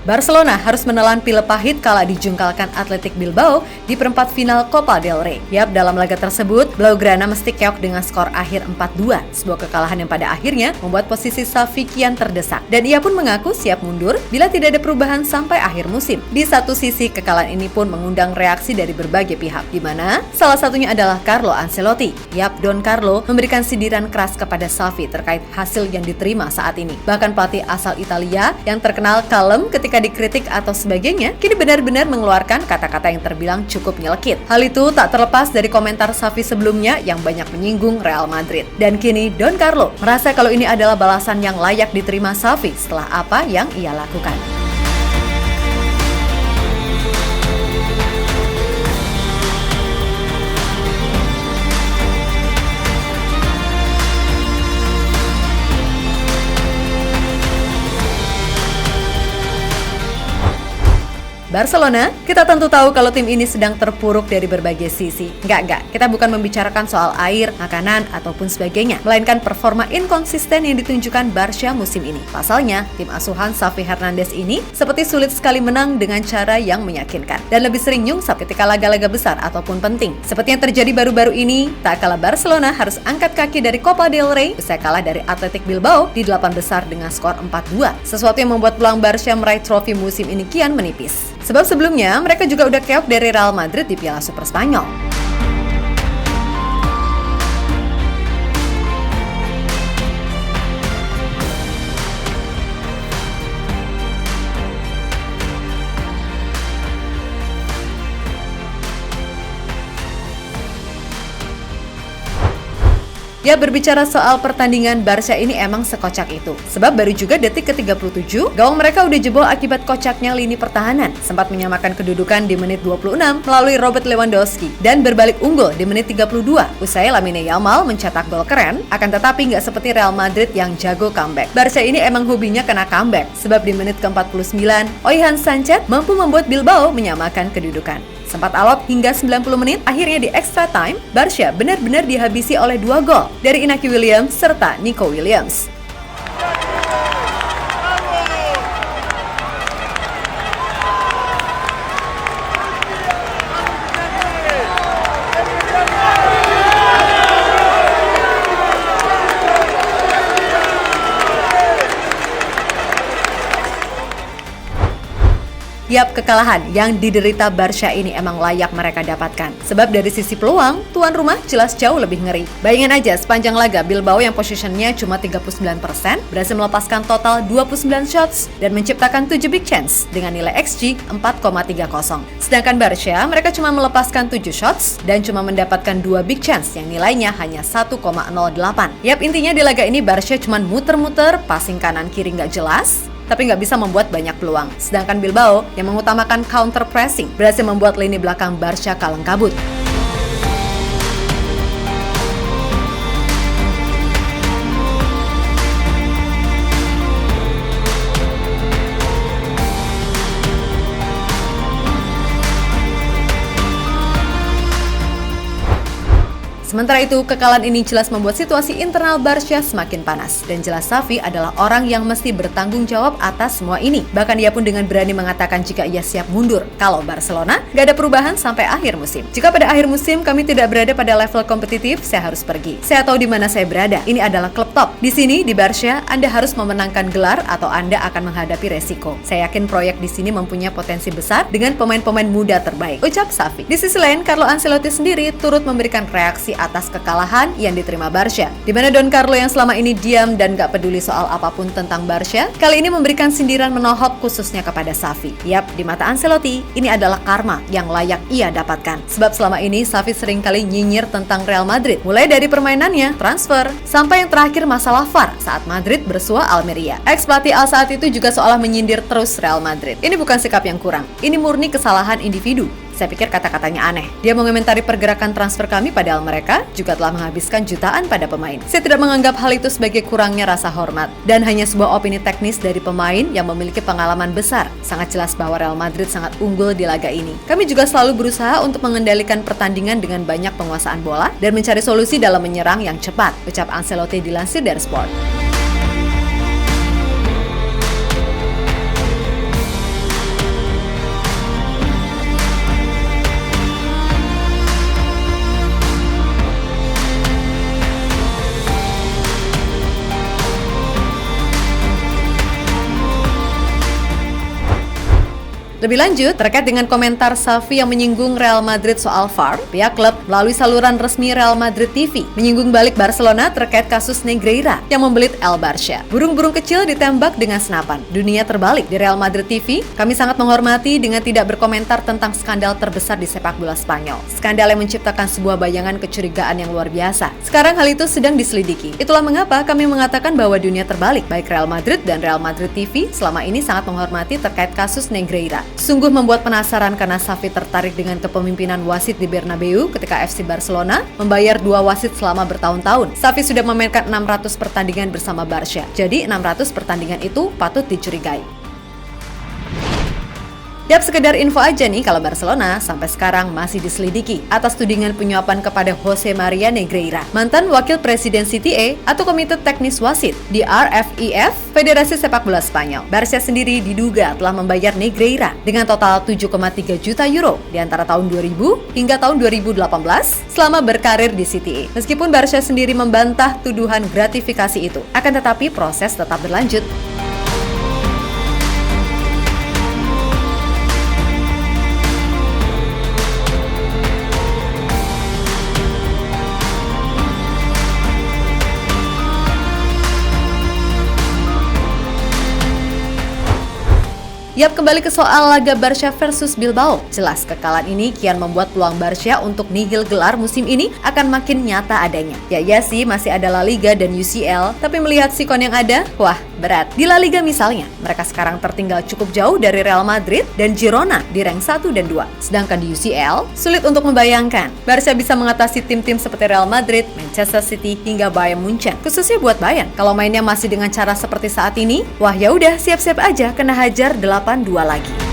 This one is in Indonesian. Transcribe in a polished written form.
Barcelona harus menelan pil pahit kala dijungkalkan Athletic Bilbao di perempat final Copa del Rey. Yap, dalam laga tersebut, Blaugrana mesti keok dengan skor akhir 4-2. Sebuah kekalahan yang pada akhirnya membuat posisi Xavi kian terdesak. Dan ia pun mengaku siap mundur bila tidak ada perubahan sampai akhir musim. Di satu sisi, kekalahan ini pun mengundang reaksi dari berbagai pihak, di mana salah satunya adalah Carlo Ancelotti. Yap, Don Carlo memberikan sindiran keras kepada Xavi terkait hasil yang diterima saat ini. Bahkan pelatih asal Italia yang terkenal kalem ketika dikritik atau sebagainya, kini benar-benar mengeluarkan kata-kata yang terbilang cukup nyelekit. Hal itu tak terlepas dari komentar Xavi sebelumnya yang banyak menyinggung Real Madrid. Dan kini Don Carlo merasa kalau ini adalah balasan yang layak diterima Xavi setelah apa yang ia lakukan. Barcelona, kita tentu tahu kalau tim ini sedang terpuruk dari berbagai sisi. Enggak, kita bukan membicarakan soal air, makanan, ataupun sebagainya, melainkan performa inkonsisten yang ditunjukkan Barca musim ini. Pasalnya, tim asuhan Xavi Hernandez ini seperti sulit sekali menang dengan cara yang meyakinkan, dan lebih sering nyungsap ketika laga-laga besar ataupun penting. Seperti yang terjadi baru-baru ini, tak kalah Barcelona harus angkat kaki dari Copa del Rey usai kalah dari Athletic Bilbao di 8 besar dengan skor 4-2. Sesuatu yang membuat peluang Barca meraih trofi musim ini kian menipis. Sebab sebelumnya mereka juga udah keok dari Real Madrid di Piala Super Spanyol. Ya, berbicara soal pertandingan, Barca ini emang sekocak itu. Sebab baru juga detik ke-37, gawang mereka udah jebol akibat kocaknya lini pertahanan. Sempat menyamakan kedudukan di menit 26 melalui Robert Lewandowski. Dan berbalik unggul di menit 32. Usai Lamine Yamal mencetak gol keren, akan tetapi nggak seperti Real Madrid yang jago comeback. Barca ini emang hobinya kena comeback. Sebab di menit ke-49, Oihan Sanchez mampu membuat Bilbao menyamakan kedudukan. Sempat alot hingga 90 menit, akhirnya di extra time, Barca benar-benar dihabisi oleh 2 gol dari Inaki Williams serta Nico Williams. Yap, kekalahan yang diderita Barca ini emang layak mereka dapatkan. Sebab dari sisi peluang, tuan rumah jelas jauh lebih ngeri. Bayangin aja, sepanjang laga Bilbao yang positionnya cuma 39% berhasil melepaskan total 29 shots dan menciptakan 7 big chance dengan nilai XG 4,30. Sedangkan Barca, mereka cuma melepaskan 7 shots dan cuma mendapatkan 2 big chance yang nilainya hanya 1,08. Yap, intinya di laga ini Barca cuma muter-muter, passing kanan kiri nggak jelas, tapi nggak bisa membuat banyak peluang. Sedangkan Bilbao yang mengutamakan counter pressing berhasil membuat lini belakang Barca kalang kabut. Sementara itu, kekalahan ini jelas membuat situasi internal Barca semakin panas. Dan jelas Xavi adalah orang yang mesti bertanggung jawab atas semua ini. Bahkan ia pun dengan berani mengatakan jika ia siap mundur kalau Barcelona gak ada perubahan sampai akhir musim. Jika pada akhir musim kami tidak berada pada level kompetitif, saya harus pergi. Saya tahu di mana saya berada. Ini adalah klub top. Di sini, di Barca, Anda harus memenangkan gelar atau Anda akan menghadapi resiko. Saya yakin proyek di sini mempunyai potensi besar dengan pemain-pemain muda terbaik, ucap Xavi. Di sisi lain, Carlo Ancelotti sendiri turut memberikan reaksi atas kekalahan yang diterima Barca. Di mana Don Carlo yang selama ini diam dan gak peduli soal apapun tentang Barca, kali ini memberikan sindiran menohok khususnya kepada Xavi. Yap, di mata Ancelotti, ini adalah karma yang layak ia dapatkan. Sebab selama ini Xavi seringkali nyinyir tentang Real Madrid, mulai dari permainannya, transfer, sampai yang terakhir masalah VAR saat Madrid bersua Almeria. Ex-pelatih Al saat itu juga seolah menyindir terus Real Madrid. Ini bukan sikap yang kurang, ini murni kesalahan individu. Saya pikir kata-katanya aneh. Dia mengomentari pergerakan transfer kami padahal mereka juga telah menghabiskan jutaan pada pemain. Saya tidak menganggap hal itu sebagai kurangnya rasa hormat dan hanya sebuah opini teknis dari pemain yang memiliki pengalaman besar. Sangat jelas bahwa Real Madrid sangat unggul di laga ini. Kami juga selalu berusaha untuk mengendalikan pertandingan dengan banyak penguasaan bola dan mencari solusi dalam menyerang yang cepat, ucap Ancelotti dilansir dari Sport. Lebih lanjut, terkait dengan komentar Xavi yang menyinggung Real Madrid soal VAR, pihak klub melalui saluran resmi Real Madrid TV menyinggung balik Barcelona terkait kasus Negreira yang membelit El Barça. Burung-burung kecil ditembak dengan senapan. Dunia terbalik. Di Real Madrid TV, kami sangat menghormati dengan tidak berkomentar tentang skandal terbesar di sepak bola Spanyol. Skandal yang menciptakan sebuah bayangan kecurigaan yang luar biasa. Sekarang hal itu sedang diselidiki. Itulah mengapa kami mengatakan bahwa dunia terbalik. Baik Real Madrid dan Real Madrid TV selama ini sangat menghormati terkait kasus Negreira. Sungguh membuat penasaran karena Xavi tertarik dengan kepemimpinan wasit di Bernabeu ketika FC Barcelona membayar 2 wasit selama bertahun-tahun. Xavi sudah memainkan 600 pertandingan bersama Barca. Jadi 600 pertandingan itu patut dicurigai. Yap, sekedar info aja nih kalau Barcelona sampai sekarang masih diselidiki atas tudingan penyuapan kepada Jose Maria Negreira, mantan wakil presiden CTA atau Komite Teknis Wasit di RFIF, Federasi Sepak Bola Spanyol. Barca sendiri diduga telah membayar Negreira dengan total 7,3 juta euro di antara tahun 2000 hingga tahun 2018 selama berkarir di CTA. Meskipun Barca sendiri membantah tuduhan gratifikasi itu, akan tetapi proses tetap berlanjut. Yap, kembali ke soal laga Barca versus Bilbao. Jelas kekalahan ini kian membuat peluang Barca untuk nihil gelar musim ini akan makin nyata adanya. Ya sih, masih ada La Liga dan UCL, tapi melihat sikon yang ada, wah berat. Di La Liga misalnya, mereka sekarang tertinggal cukup jauh dari Real Madrid dan Girona di rank 1 dan 2. Sedangkan di UCL, sulit untuk membayangkan Barca bisa mengatasi tim-tim seperti Real Madrid, Manchester City, hingga Bayern Munchen. Khususnya buat Bayern, kalau mainnya masih dengan cara seperti saat ini, wah ya udah siap-siap aja kena hajar 8-2 lagi.